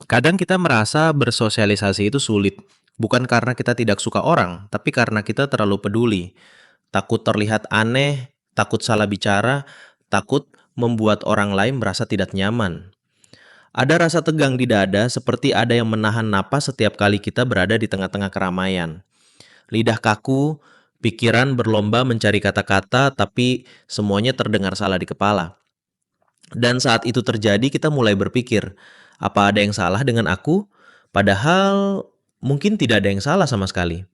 Kadang kita merasa bersosialisasi itu sulit, bukan karena kita tidak suka orang, tapi karena kita terlalu peduli. Takut terlihat aneh, takut salah bicara, takut membuat orang lain merasa tidak nyaman. Ada rasa tegang di dada seperti ada yang menahan napas setiap kali kita berada di tengah-tengah keramaian. Lidah kaku, pikiran berlomba mencari kata-kata, tapi semuanya terdengar salah di kepala. Dan saat itu terjadi, kita mulai berpikir, apa ada yang salah dengan aku? Padahal mungkin tidak ada yang salah sama sekali.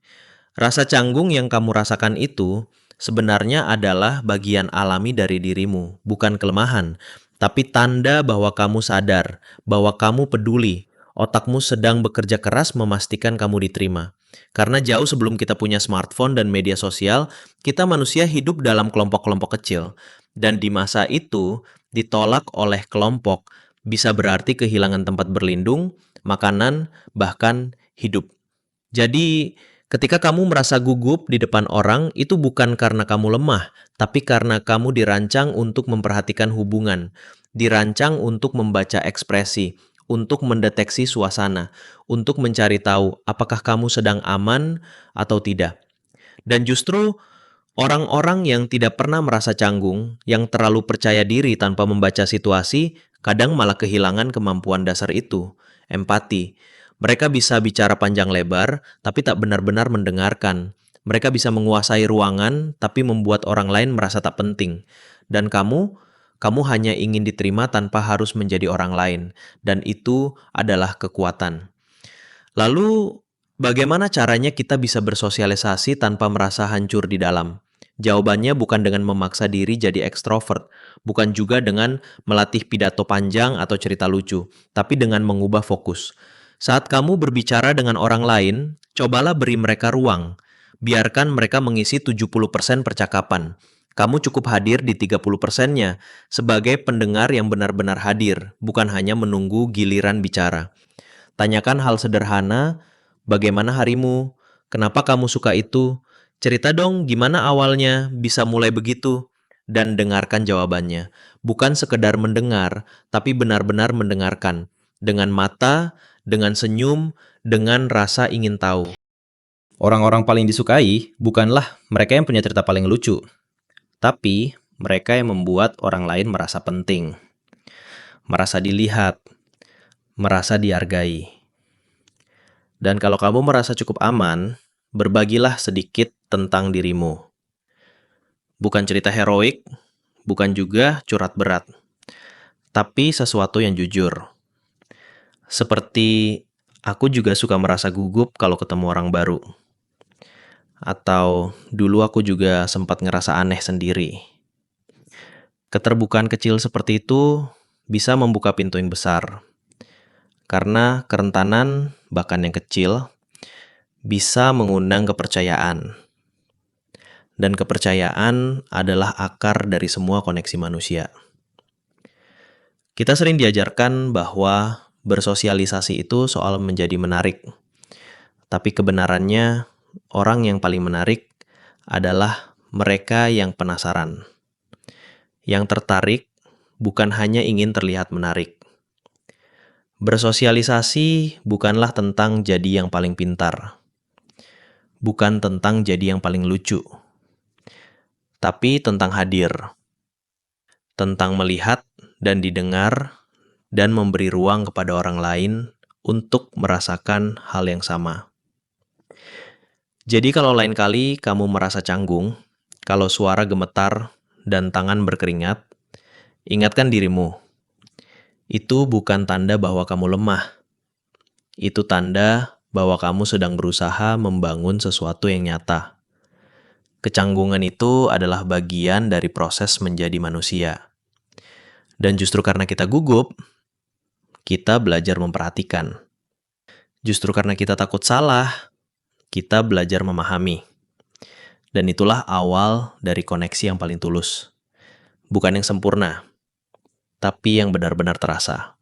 Rasa canggung yang kamu rasakan itu sebenarnya adalah bagian alami dari dirimu, bukan kelemahan, tapi tanda bahwa kamu sadar, bahwa kamu peduli. Otakmu sedang bekerja keras memastikan kamu diterima. Karena jauh sebelum kita punya smartphone dan media sosial, kita manusia hidup dalam kelompok-kelompok kecil. Dan di masa itu, ditolak oleh kelompok bisa berarti kehilangan tempat berlindung, makanan, bahkan hidup. Jadi, ketika kamu merasa gugup di depan orang, itu bukan karena kamu lemah, tapi karena kamu dirancang untuk memperhatikan hubungan, dirancang untuk membaca ekspresi, untuk mendeteksi suasana, untuk mencari tahu apakah kamu sedang aman atau tidak. Dan justru orang-orang yang tidak pernah merasa canggung, yang terlalu percaya diri tanpa membaca situasi, kadang malah kehilangan kemampuan dasar itu, empati. Mereka bisa bicara panjang lebar, tapi tak benar-benar mendengarkan. Mereka bisa menguasai ruangan, tapi membuat orang lain merasa tak penting. Dan kamu hanya ingin diterima tanpa harus menjadi orang lain. Dan itu adalah kekuatan. Lalu, bagaimana caranya kita bisa bersosialisasi tanpa merasa hancur di dalam? Jawabannya bukan dengan memaksa diri jadi ekstrovert, bukan juga dengan melatih pidato panjang atau cerita lucu, tapi dengan mengubah fokus. Saat kamu berbicara dengan orang lain, cobalah beri mereka ruang. Biarkan mereka mengisi 70% percakapan. Kamu cukup hadir di 30%-nya sebagai pendengar yang benar-benar hadir, bukan hanya menunggu giliran bicara. Tanyakan hal sederhana, bagaimana harimu? Kenapa kamu suka itu? Cerita dong gimana awalnya bisa mulai begitu? Dan dengarkan jawabannya. Bukan sekedar mendengar, tapi benar-benar mendengarkan. Dengan mata, dengan senyum, dengan rasa ingin tahu. Orang-orang paling disukai bukanlah mereka yang punya cerita paling lucu, tapi mereka yang membuat orang lain merasa penting, merasa dilihat, merasa dihargai. Dan kalau kamu merasa cukup aman, berbagilah sedikit tentang dirimu. Bukan cerita heroik, bukan juga curhat berat, tapi sesuatu yang jujur. Seperti, aku juga suka merasa gugup kalau ketemu orang baru. Atau, dulu aku juga sempat ngerasa aneh sendiri. Keterbukaan kecil seperti itu bisa membuka pintu yang besar. Karena kerentanan, bahkan yang kecil, bisa mengundang kepercayaan. Dan kepercayaan adalah akar dari semua koneksi manusia. Kita sering diajarkan bahwa bersosialisasi itu soal menjadi menarik. Tapi kebenarannya, orang yang paling menarik adalah mereka yang penasaran. Yang tertarik bukan hanya ingin terlihat menarik. Bersosialisasi bukanlah tentang jadi yang paling pintar. Bukan tentang jadi yang paling lucu. Tapi tentang hadir. Tentang melihat dan didengar dan memberi ruang kepada orang lain untuk merasakan hal yang sama. Jadi kalau lain kali kamu merasa canggung, kalau suara gemetar dan tangan berkeringat, ingatkan dirimu. Itu bukan tanda bahwa kamu lemah. Itu tanda bahwa kamu sedang berusaha membangun sesuatu yang nyata. Kecanggungan itu adalah bagian dari proses menjadi manusia. Dan justru karena kita gugup, kita belajar memperhatikan. Justru karena kita takut salah, kita belajar memahami. Dan itulah awal dari koneksi yang paling tulus. Bukan yang sempurna, tapi yang benar-benar terasa.